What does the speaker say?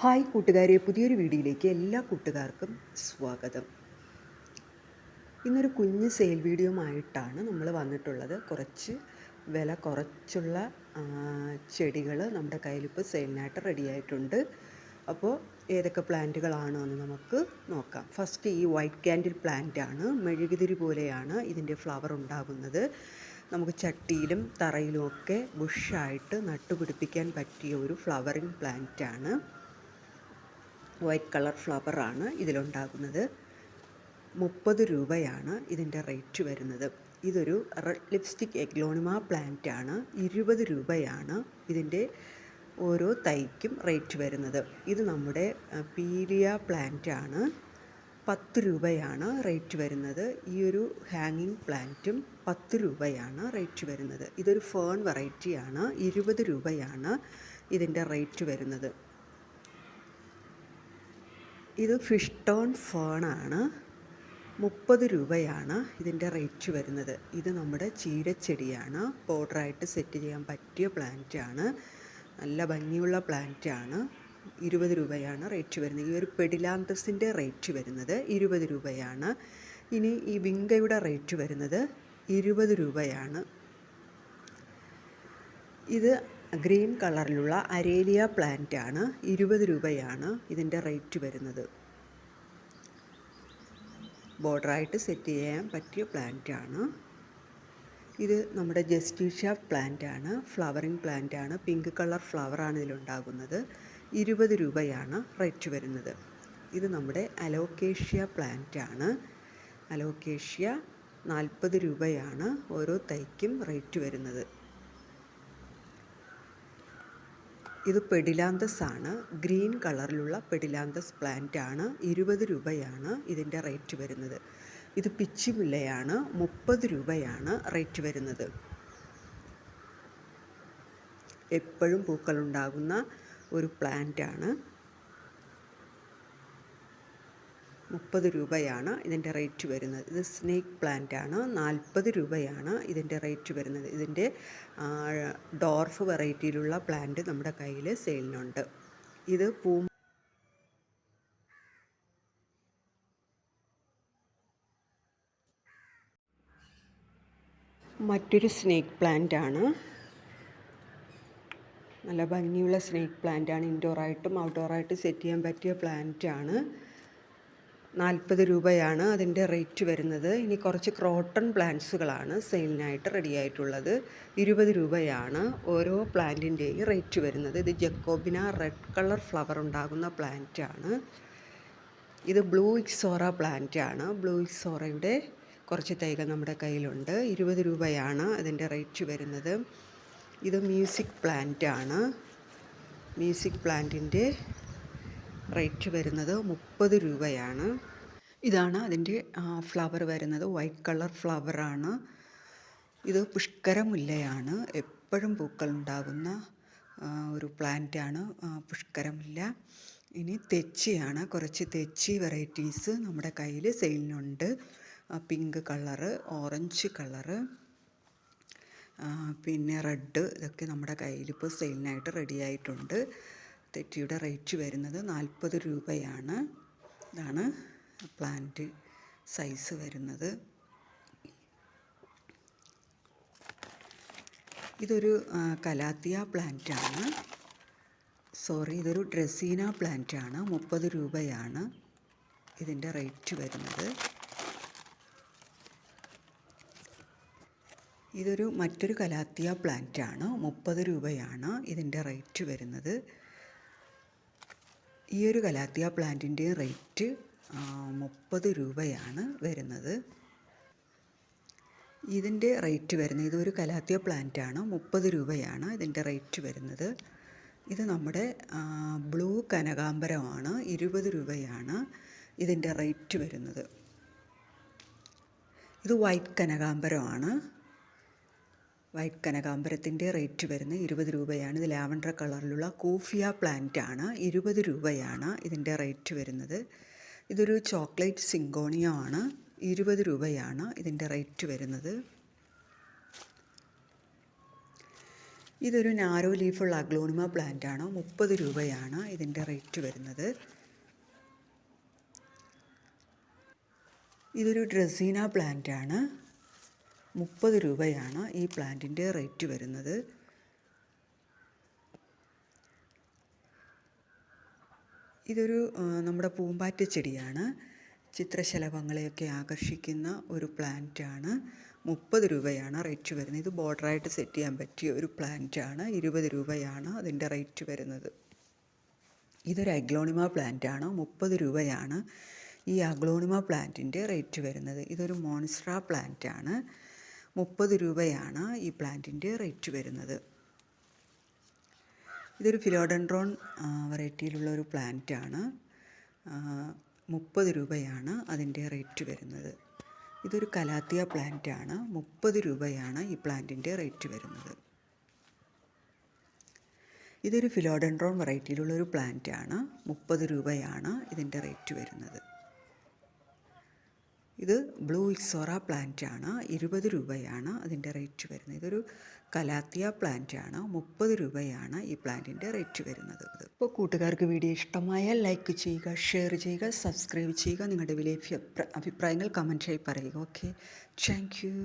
Hi കൂട്ടുകാരെ, പുതിയൊരു വീഡിയോയിലേക്ക് എല്ലാ കൂട്ടുകാർക്കും സ്വാഗതം. ഇന്നൊരു കുഞ്ഞ് സെയിൽ വീഡിയോ ആയിട്ടാണ് നമ്മൾ വന്നിട്ടുള്ളത്. കുറച്ച് വില കുറച്ചുള്ള ചെടികൾ നമ്മുടെ കയ്യിലിപ്പോൾ സെയിലിനായിട്ട് റെഡിയായിട്ടുണ്ട്. അപ്പോൾ ഏതൊക്കെ പ്ലാന്റുകളാണോ എന്ന് നമുക്ക് നോക്കാം. ഫസ്റ്റ് ഈ വൈറ്റ് ക്യാൻഡിൽ പ്ലാന്റ് ആണ്. മെഴുകുതിരി പോലെയാണ് ഇതിൻ്റെ ഫ്ലവർ ഉണ്ടാകുന്നത്. നമുക്ക് ചട്ടിയിലും തറയിലുമൊക്കെ ബുഷായിട്ട് നട്ടുപിടിപ്പിക്കാൻ പറ്റിയ ഒരു ഫ്ലവറിങ് പ്ലാന്റാണ്. വൈറ്റ് കളർ ഫ്ലവറാണ് ഇതിലുണ്ടാകുന്നത്. 30 രൂപയാണ് ഇതിൻ്റെ റേറ്റ് വരുന്നത്. ഇതൊരു റെഡ് ലിപ്സ്റ്റിക് എഗ്ലോണിമ പ്ലാന്റ് ആണ്. 20 രൂപയാണ് ഇതിൻ്റെ ഓരോ തൈക്കും റേറ്റ് വരുന്നത്. ഇത് നമ്മുടെ പീലിയ പ്ലാന്റ് ആണ്. 10 രൂപയാണ് റേറ്റ് വരുന്നത്. ഈ ഒരു ഹാങ്ങിങ് പ്ലാന്റും 10 രൂപയാണ് റേറ്റ് വരുന്നത്. ഇതൊരു ഫേൺ വെറൈറ്റിയാണ്. 20 രൂപയാണ് ഇതിൻ്റെ റേറ്റ് വരുന്നത്. ഇത് ഫിഷ് ടോൺ ഫേണാണ്. 30 രൂപയാണ് ഇതിൻ്റെ റേറ്റ് വരുന്നത്. ഇത് നമ്മുടെ ചീരച്ചെടിയാണ്. ബോർഡറായിട്ട് സെറ്റ് ചെയ്യാൻ പറ്റിയ പ്ലാന്റാണ്. നല്ല ഭംഗിയുള്ള പ്ലാന്റാണ്. 20 രൂപയാണ് റേറ്റ് വരുന്നത്. ഈ ഒരു പെഡിലാന്തസിൻ്റെ റേറ്റ് വരുന്നത് 20 രൂപയാണ്. ഇനി ഈ വിങ്കയുടെ റേറ്റ് വരുന്നത് 20 രൂപയാണ്. ഇത് ഗ്രീൻ കളറിലുള്ള അരേലിയ പ്ലാന്റ് ആണ്. 20 രൂപയാണ് ഇതിൻ്റെ റേറ്റ് വരുന്നത്. ബോർഡറായിട്ട് സെറ്റ് ചെയ്യാൻ പറ്റിയ പ്ലാന്റ് ആണ്. ഇത് നമ്മുടെ ജസ്റ്റീഷ്യ പ്ലാന്റ് ആണ്. ഫ്ലവറിങ് പ്ലാന്റ് ആണ്. പിങ്ക് കളർ ഫ്ലവറാണ് ഇതിലുണ്ടാകുന്നത്. 20 രൂപയാണ് റേറ്റ് വരുന്നത്. ഇത് നമ്മുടെ അലോക്കേഷ്യ പ്ലാന്റ് ആണ്. അലോക്കേഷ്യ 40 രൂപയാണ് ഓരോ തൈക്കും റേറ്റ് വരുന്നത്. ഇത് പെഡിലാന്തസ് ആണ്. ഗ്രീൻ കളറിലുള്ള പെഡിലാന്തസ് പ്ലാന്റ് ആണ്. 20 രൂപയാണ് ഇതിൻ്റെ റേറ്റ് വരുന്നത്. ഇത് പിച്ചി മുല്ലയാണ്. 30 രൂപയാണ് റേറ്റ് വരുന്നത്. എപ്പോഴും പൂക്കളുണ്ടാകുന്ന ഒരു പ്ലാന്റ് ആണ്. 30 രൂപയാണ് ഇതിൻ്റെ റേറ്റ് വരുന്നത്. ഇത് സ്നേക്ക് പ്ലാന്റ് ആണ്. 40 രൂപയാണ് ഇതിൻ്റെ റേറ്റ് വരുന്നത്. ഇതിൻ്റെ ഡോർഫ് വെറൈറ്റിയിലുള്ള പ്ലാന്റ് നമ്മുടെ കയ്യിൽ സെയിലിനുണ്ട്. ഇത് മറ്റൊരു സ്നേക്ക് പ്ലാന്റ് ആണ്. നല്ല ഭംഗിയുള്ള സ്നേക്ക് പ്ലാന്റ് ആണ്. ഇൻഡോറായിട്ടും ഔട്ട്ഡോറായിട്ടും സെറ്റ് ചെയ്യാൻ പറ്റിയ പ്ലാന്റ് ആണ്. 40 രൂപയാണ് അതിൻ്റെ റേറ്റ് വരുന്നത്. ഇനി കുറച്ച് ക്രോട്ടൺ പ്ലാന്റ്സുകളാണ് സെയിലിനായിട്ട് റെഡി ആയിട്ടുള്ളത്. 20 രൂപയാണ് ഓരോ പ്ലാന്റിൻ്റെയും റേറ്റ് വരുന്നത്. ഇത് ജക്കോബിന റെഡ് കളർ ഫ്ലവർ ഉണ്ടാകുന്ന പ്ലാന്റ് ആണ്. ഇത് ബ്ലൂ ഇക്സോറ പ്ലാന്റ് ആണ്. ബ്ലൂ ഇക്സോറയുടെ കുറച്ച് തൈകൾ നമ്മുടെ കയ്യിലുണ്ട്. 20 രൂപയാണ് അതിൻ്റെ റേറ്റ് വരുന്നത്. ഇത് മ്യൂസിക് പ്ലാന്റ് ആണ്. മ്യൂസിക് പ്ലാന്റിൻ്റെ റേറ്റ് വരുന്നത് 30 രൂപയാണ്. ഇതാണ് അതിൻ്റെ ഫ്ലവർ വരുന്നത്. വൈറ്റ് കളർ ഫ്ലവറാണ്. ഇത് പുഷ്കരമുല്ലയാണ്. എപ്പോഴും പൂക്കളുണ്ടാകുന്ന ഒരു പ്ലാന്റാണ് പുഷ്കരമുല്ല. ഇനി തെച്ചിയാണ്. കുറച്ച് തെച്ചി വെറൈറ്റീസ് നമ്മുടെ കയ്യിൽ സെയിലിനുണ്ട്. പിങ്ക് കളറ്, ഓറഞ്ച് കളറ്, പിന്നെ റെഡ്, ഇതൊക്കെ നമ്മുടെ കയ്യിൽ ഇപ്പോൾ സെയിലിനായിട്ട് റെഡി ആയിട്ടുണ്ട്. തെച്ചിയുടെ റേറ്റ് വരുന്നത് 40 രൂപയാണ്. ഇതാണ് പ്ലാന്റ് സൈസ് വരുന്നത്. ഇതൊരു കലാത്തിയ പ്ലാന്റ് ആണ്. ഇതൊരു ഡ്രസീന പ്ലാന്റ് ആണ്. 30 രൂപയാണ് ഇതിൻ്റെ റേറ്റ് വരുന്നത്. ഇതൊരു മറ്റൊരു കലാത്തിയ പ്ലാന്റ് ആണ്. 30 രൂപയാണ് ഇതിൻ്റെ റേറ്റ് വരുന്നത്. ഈ ഒരു കലാത്തിയ പ്ലാന്റിൻ്റെ റേറ്റ് 30 രൂപയാണ് വരുന്നത്. ഇതിൻ്റെ റേറ്റ് വരുന്നത്, ഇതൊരു കലാത്തിയ പ്ലാന്റ് ആണ്. 30 രൂപയാണ് ഇതിൻ്റെ റേറ്റ് വരുന്നത്. ഇത് നമ്മുടെ ബ്ലൂ കനകാംബരമാണ്. 20 രൂപയാണ് ഇതിൻ്റെ റേറ്റ് വരുന്നത്. ഇത് വൈറ്റ് കനകാംബരമാണ്. വൈറ്റ് കനകാംബരത്തിൻ്റെ റേറ്റ് വരുന്നത് 20 രൂപയാണ്. ഇത് ലാവൻഡർ കളറിലുള്ള കൂഫിയ പ്ലാന്റ് ആണ്. 20 രൂപയാണ് ഇതിൻ്റെ റേറ്റ് വരുന്നത്. ഇതൊരു ചോക്ലേറ്റ് സിങ്കോണിയ ആണ്. 20 രൂപയാണ് ഇതിൻ്റെ റേറ്റ് വരുന്നത്. ഇതൊരു നാരോ ലീഫുള്ള അഗ്ലോണിമ പ്ലാന്റ് ആണ്. 30 രൂപയാണ് ഇതിൻ്റെ റേറ്റ് വരുന്നത്. ഇതൊരു ഡ്രസീന പ്ലാന്റ് ആണ്. 30 രൂപയാണ് ഈ പ്ലാന്റിൻ്റെ റേറ്റ് വരുന്നത്. ഇതൊരു നമ്മുടെ പൂമ്പാറ്റ ചെടിയാണ്. ചിത്രശലഭങ്ങളെയൊക്കെ ആകർഷിക്കുന്ന ഒരു പ്ലാന്റാണ്. 30 രൂപയാണ് റേറ്റ് വരുന്നത്. ഇത് ബോർഡറായിട്ട് സെറ്റ് ചെയ്യാൻ പറ്റിയ ഒരു പ്ലാന്റാണ്. 20 രൂപയാണ് അതിൻ്റെ റേറ്റ് വരുന്നത്. ഇതൊരു അഗ്ലോണിമ പ്ലാന്റാണ്. 30 രൂപയാണ് ഈ അഗ്ലോണിമ പ്ലാന്റിൻ്റെ റേറ്റ് വരുന്നത്. ഇതൊരു മോൺസ്ട്ര പ്ലാന്റാണ്. 30 രൂപയാണ് ഈ പ്ലാന്റിൻ്റെ റേറ്റ് വരുന്നത്. ഇതൊരു ഫിലോഡൻഡ്രോൺ വെറൈറ്റിയിലുള്ള ഒരു പ്ലാന്റാണ്. 30 രൂപയാണ് അതിൻ്റെ റേറ്റ് വരുന്നത്. ഇതൊരു കലാത്തിയ പ്ലാന്റാണ്. 30 രൂപയാണ് ഈ പ്ലാന്റിൻ്റെ റേറ്റ് വരുന്നത്. ഇതൊരു ഫിലോഡൻഡ്രോൺ വെറൈറ്റിയിലുള്ള ഒരു പ്ലാന്റാണ്. 30 രൂപയാണ് ഇതിൻ്റെ റേറ്റ് വരുന്നത്. ഇത് ബ്ലൂ ഇക്സോറ പ്ലാന്റാണ്. 20 രൂപയാണ് അതിൻ്റെ റേറ്റ് വരുന്നത്. ഇതൊരു കലാത്തിയ പ്ലാന്റാണ്. 30 രൂപയാണ് ഈ പ്ലാന്റിൻ്റെ റേറ്റ് വരുന്നത്. ഇപ്പോൾ കൂട്ടുകാർക്ക് വീഡിയോ ഇഷ്ടമായാൽ ലൈക്ക് ചെയ്യുക, ഷെയർ ചെയ്യുക, സബ്സ്ക്രൈബ് ചെയ്യുക. നിങ്ങളുടെ വിലയേറിയ അഭിപ്രായങ്ങൾ കമൻറ്റായി പറയുക. Okay, thank you.